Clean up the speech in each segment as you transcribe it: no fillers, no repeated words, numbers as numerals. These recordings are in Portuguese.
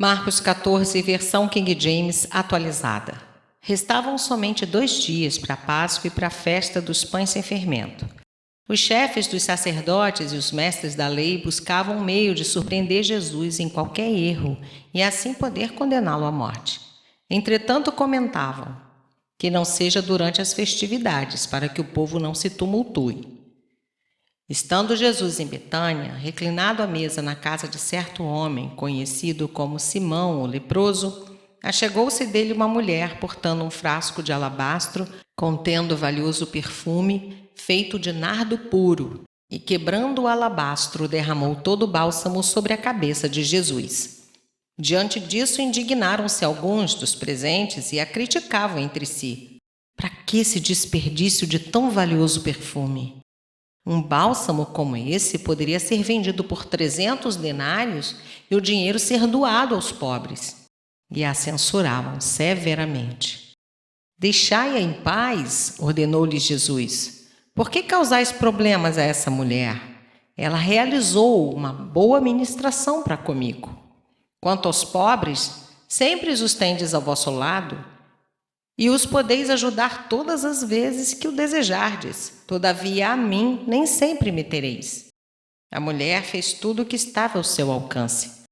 Marcos 14, versão King James atualizada. Restavam somente 2 dias para a Páscoa e para a festa dos pães sem fermento. Os chefes dos sacerdotes e os mestres da lei buscavam um meio de surpreender Jesus em qualquer erro e assim poder condená-lo à morte. Entretanto, comentavam que não seja durante as festividades, para que o povo não se tumultue. Estando Jesus em Betânia, reclinado à mesa na casa de certo homem, conhecido como Simão, o leproso, achegou-se dele uma mulher portando um frasco de alabastro contendo valioso perfume feito de nardo puro, e quebrando o alabastro, derramou todo o bálsamo sobre a cabeça de Jesus. Diante disso, indignaram-se alguns dos presentes e a criticavam entre si. Para que esse desperdício de tão valioso perfume? Um bálsamo como esse poderia ser vendido por 300 denários e o dinheiro ser doado aos pobres. E a censuravam severamente. Deixai-a em paz, ordenou-lhes Jesus. Por que causais problemas a essa mulher? Ela realizou uma boa ministração para comigo. Quanto aos pobres, sempre os tendes ao vosso lado, e os podeis ajudar todas as vezes que o desejardes. Todavia a mim nem sempre me tereis. A mulher fez tudo o que estava ao seu alcance.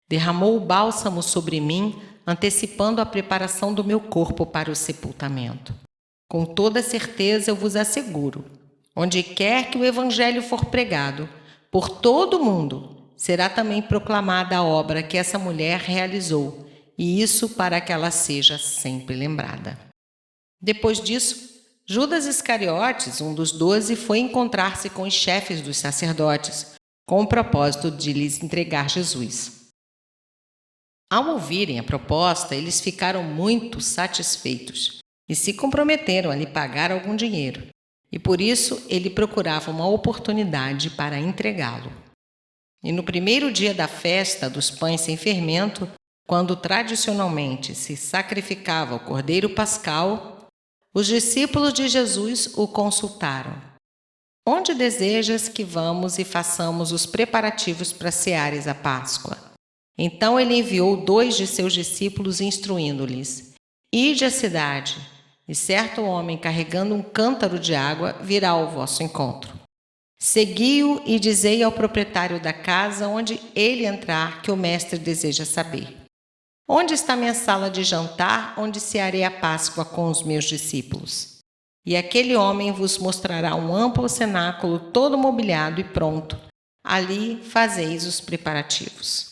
Derramou o bálsamo sobre mim, antecipando a preparação do meu corpo para o sepultamento. Com toda certeza eu vos asseguro, onde quer que o evangelho for pregado, por todo o mundo, será também proclamada a obra que essa mulher realizou, e isso para que ela seja sempre lembrada. Depois disso, Judas Iscariotes, um dos 12, foi encontrar-se com os chefes dos sacerdotes, com o propósito de lhes entregar Jesus. Ao ouvirem a proposta, eles ficaram muito satisfeitos e se comprometeram a lhe pagar algum dinheiro, e por isso ele procurava uma oportunidade para entregá-lo. E no primeiro dia da festa dos pães sem fermento, quando tradicionalmente se sacrificava o cordeiro pascal, os discípulos de Jesus o consultaram. Onde desejas que vamos e façamos os preparativos para ceares a Páscoa? Então ele enviou 2 de seus discípulos, instruindo-lhes: Ide à cidade, e certo homem carregando um cântaro de água virá ao vosso encontro. Segui-o e dizei ao proprietário da casa onde ele entrar que o mestre deseja saber: onde está minha sala de jantar, onde cearei a Páscoa com os meus discípulos? E aquele homem vos mostrará um amplo cenáculo todo mobiliado e pronto. Ali fazeis os preparativos.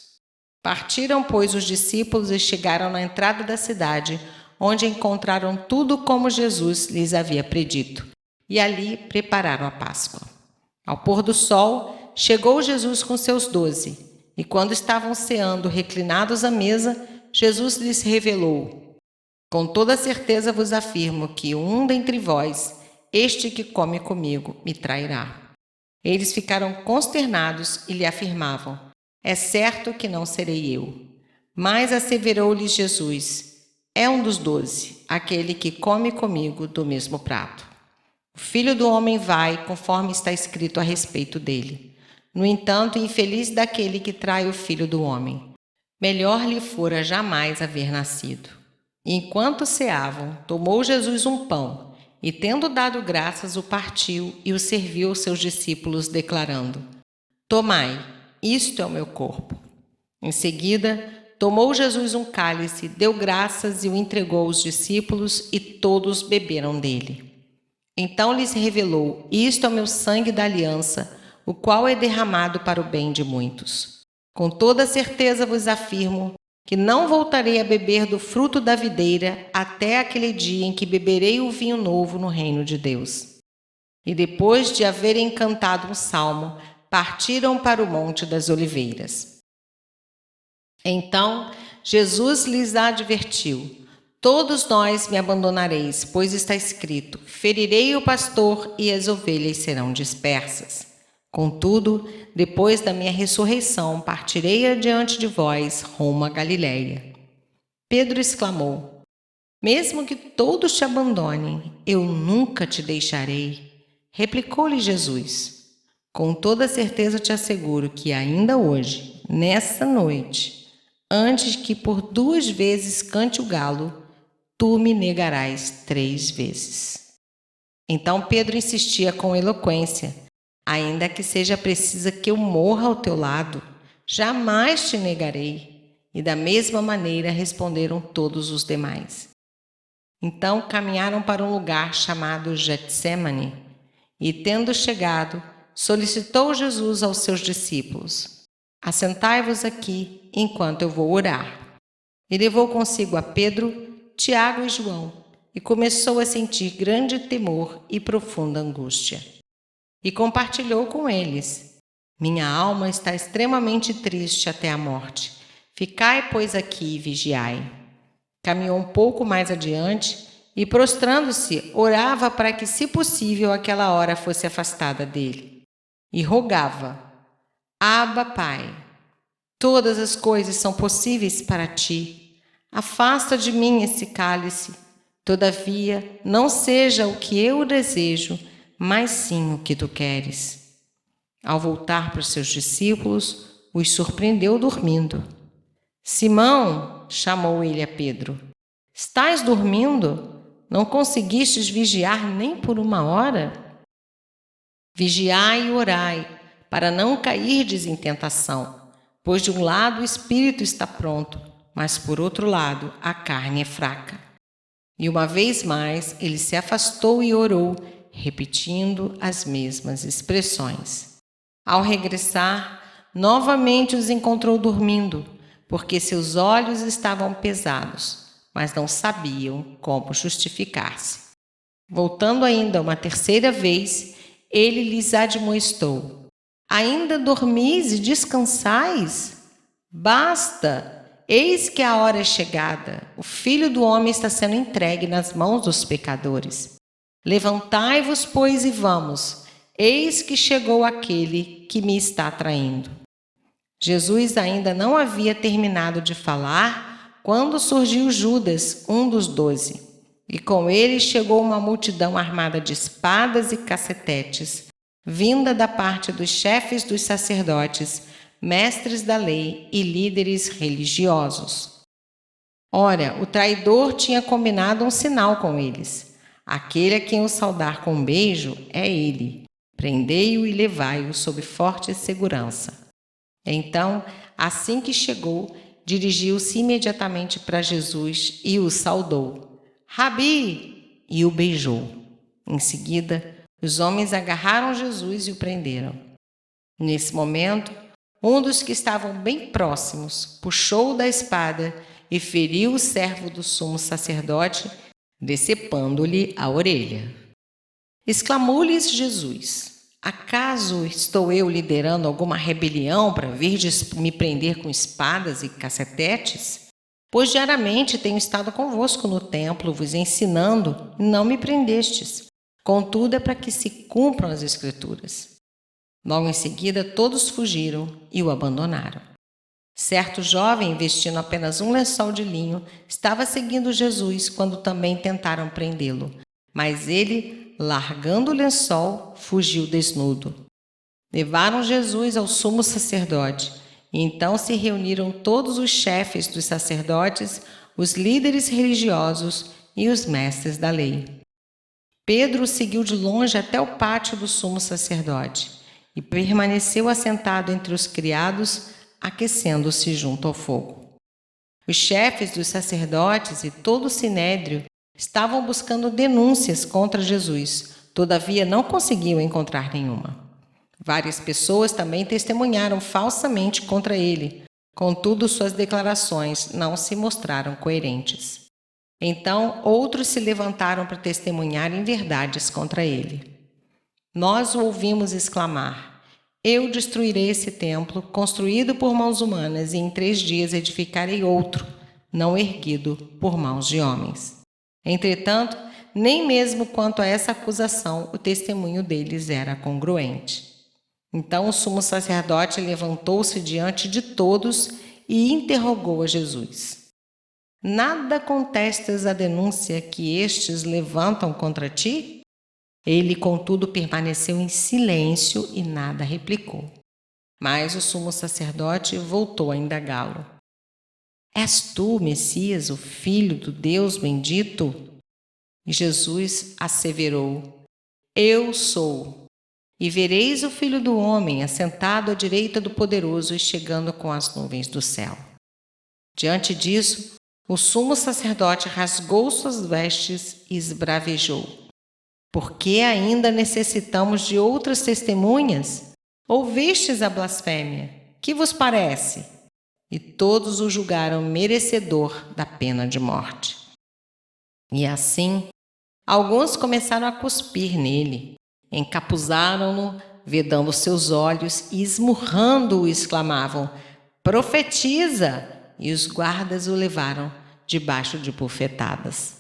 Partiram, pois, os discípulos e chegaram na entrada da cidade, onde encontraram tudo como Jesus lhes havia predito, e ali prepararam a Páscoa. Ao pôr do sol, chegou Jesus com seus 12, e quando estavam ceando reclinados à mesa, Jesus lhes revelou: com toda certeza vos afirmo que um dentre vós, este que come comigo, me trairá. Eles ficaram consternados e lhe afirmavam: é certo que não serei eu. Mas asseverou-lhes Jesus: é um dos 12, aquele que come comigo do mesmo prato. O Filho do Homem vai, conforme está escrito a respeito dele. No entanto, infeliz daquele que trai o Filho do Homem. Melhor lhe fora jamais haver nascido. E enquanto ceavam, tomou Jesus um pão, e tendo dado graças, o partiu e o serviu aos seus discípulos, declarando: tomai, isto é o meu corpo. Em seguida, tomou Jesus um cálice, deu graças e o entregou aos discípulos, e todos beberam dele. Então lhes revelou: isto é o meu sangue da aliança, o qual é derramado para o bem de muitos. Com toda certeza vos afirmo que não voltarei a beber do fruto da videira até aquele dia em que beberei o vinho novo no reino de Deus. E depois de haverem cantado um salmo, partiram para o Monte das Oliveiras. Então Jesus lhes advertiu: todos nós me abandonareis, pois está escrito: ferirei o pastor e as ovelhas serão dispersas. Contudo, depois da minha ressurreição, partirei adiante de vós rumo à Galiléia. Pedro exclamou: mesmo que todos te abandonem, eu nunca te deixarei. Replicou-lhe Jesus: com toda certeza te asseguro que ainda hoje, nessa noite, Antes que por 2 vezes cante o galo, tu me negarás 3 vezes. Então Pedro insistia com eloquência: ainda que seja preciso que eu morra ao teu lado, jamais te negarei. E da mesma maneira responderam todos os demais. Então caminharam para um lugar chamado Getsêmani, e tendo chegado, solicitou Jesus aos seus discípulos: assentai-vos aqui, enquanto eu vou orar. E levou consigo a Pedro, Tiago e João, e começou a sentir grande temor e profunda angústia. E compartilhou com eles: minha alma está extremamente triste até a morte. Ficai, pois, aqui e vigiai. Caminhou um pouco mais adiante e, prostrando-se, orava para que, se possível, aquela hora fosse afastada dele. E rogava: Abba, Pai, todas as coisas são possíveis para ti. Afasta de mim esse cálice. Todavia, não seja o que eu desejo, mas sim o que tu queres. Ao voltar para os seus discípulos, os surpreendeu dormindo. Simão, chamou ele a Pedro, estás dormindo? Não conseguistes vigiar nem por 1 hora? Vigiai e orai, para não cairdes em tentação, pois de um lado o espírito está pronto, mas por outro lado a carne é fraca. E uma vez mais ele se afastou e orou, repetindo as mesmas expressões. Ao regressar, novamente os encontrou dormindo, porque seus olhos estavam pesados, mas não sabiam como justificar-se. Voltando ainda uma terceira vez, ele lhes admoestou: ainda dormis e descansais? Basta! Eis que a hora é chegada. O Filho do Homem está sendo entregue nas mãos dos pecadores. Levantai-vos, pois, e vamos. Eis que chegou aquele que me está traindo. Jesus ainda não havia terminado de falar quando surgiu Judas, um dos 12. E com ele chegou uma multidão armada de espadas e cacetetes, vinda da parte dos chefes dos sacerdotes, mestres da lei e líderes religiosos. Ora, o traidor tinha combinado um sinal com eles. Aquele a quem o saudar com um beijo é ele. Prendei-o e levai-o sob forte segurança. Então, assim que chegou, dirigiu-se imediatamente para Jesus e o saudou. Rabi! E o beijou. Em seguida, os homens agarraram Jesus e o prenderam. Nesse momento, um dos que estavam bem próximos puxou da espada e feriu o servo do sumo sacerdote, decepando-lhe a orelha. Exclamou-lhes Jesus: acaso estou eu liderando alguma rebelião para virdes me prender com espadas e cacetetes? Pois diariamente tenho estado convosco no templo, vos ensinando, e não me prendestes. Contudo, é para que se cumpram as Escrituras. Logo em seguida, todos fugiram e o abandonaram. Certo jovem, vestindo apenas um lençol de linho, estava seguindo Jesus quando também tentaram prendê-lo. Mas ele, largando o lençol, fugiu desnudo. Levaram Jesus ao sumo sacerdote, e então se reuniram todos os chefes dos sacerdotes, os líderes religiosos e os mestres da lei. Pedro o seguiu de longe até o pátio do sumo sacerdote e permaneceu assentado entre os criados, aquecendo-se junto ao fogo. Os chefes dos sacerdotes e todo o sinédrio estavam buscando denúncias contra Jesus, todavia não conseguiam encontrar nenhuma. Várias pessoas também testemunharam falsamente contra ele, contudo suas declarações não se mostraram coerentes. Então outros se levantaram para testemunhar em verdades contra ele. Nós o ouvimos exclamar: eu destruirei esse templo, construído por mãos humanas, e em 3 dias edificarei outro, não erguido por mãos de homens. Entretanto, nem mesmo quanto a essa acusação, o testemunho deles era congruente. Então o sumo sacerdote levantou-se diante de todos e interrogou a Jesus: nada contestas a denúncia que estes levantam contra ti? Ele, contudo, permaneceu em silêncio e nada replicou. Mas o sumo sacerdote voltou a indagá-lo: És tu, Messias, o Filho do Deus bendito? E Jesus asseverou: Eu sou. E vereis o Filho do Homem assentado à direita do Poderoso e chegando com as nuvens do céu. Diante disso, o sumo sacerdote rasgou suas vestes e esbravejou: Por que ainda necessitamos de outras testemunhas? Ouvistes a blasfêmia? Que vos parece? E todos o julgaram merecedor da pena de morte. E assim, alguns começaram a cuspir nele, encapuzaram-no, vedando seus olhos e esmurrando-o, exclamavam: Profetiza! E os guardas o levaram debaixo de bufetadas.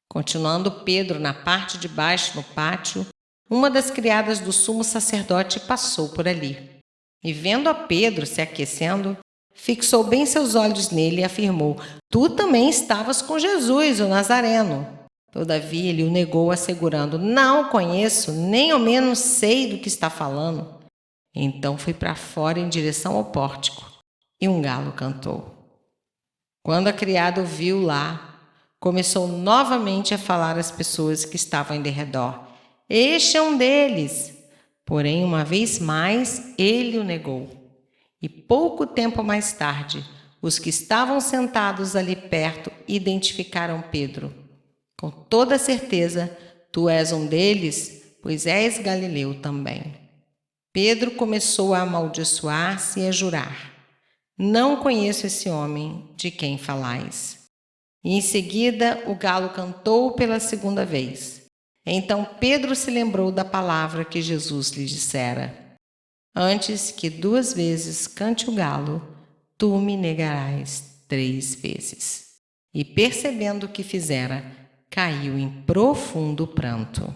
Continuando Pedro na parte de baixo no pátio, uma das criadas do sumo sacerdote passou por ali. E vendo a Pedro se aquecendo, fixou bem seus olhos nele e afirmou: Tu também estavas com Jesus, o Nazareno. Todavia ele o negou, assegurando: Não o conheço, nem ao menos sei do que está falando. Então foi para fora em direção ao pórtico, e um galo cantou. Quando a criada o viu lá, começou novamente a falar às pessoas que estavam em derredor: Este é um deles. Porém, uma vez mais, ele o negou. E pouco tempo mais tarde, os que estavam sentados ali perto identificaram Pedro. Com toda certeza, tu és um deles, pois és galileu também. Pedro começou a amaldiçoar-se e a jurar: Não conheço esse homem de quem falais. E em seguida o galo cantou pela segunda vez. Então Pedro se lembrou da palavra que Jesus lhe dissera: Antes que 2 vezes cante o galo, tu me negarás 3 vezes. E percebendo o que fizera, caiu em profundo pranto.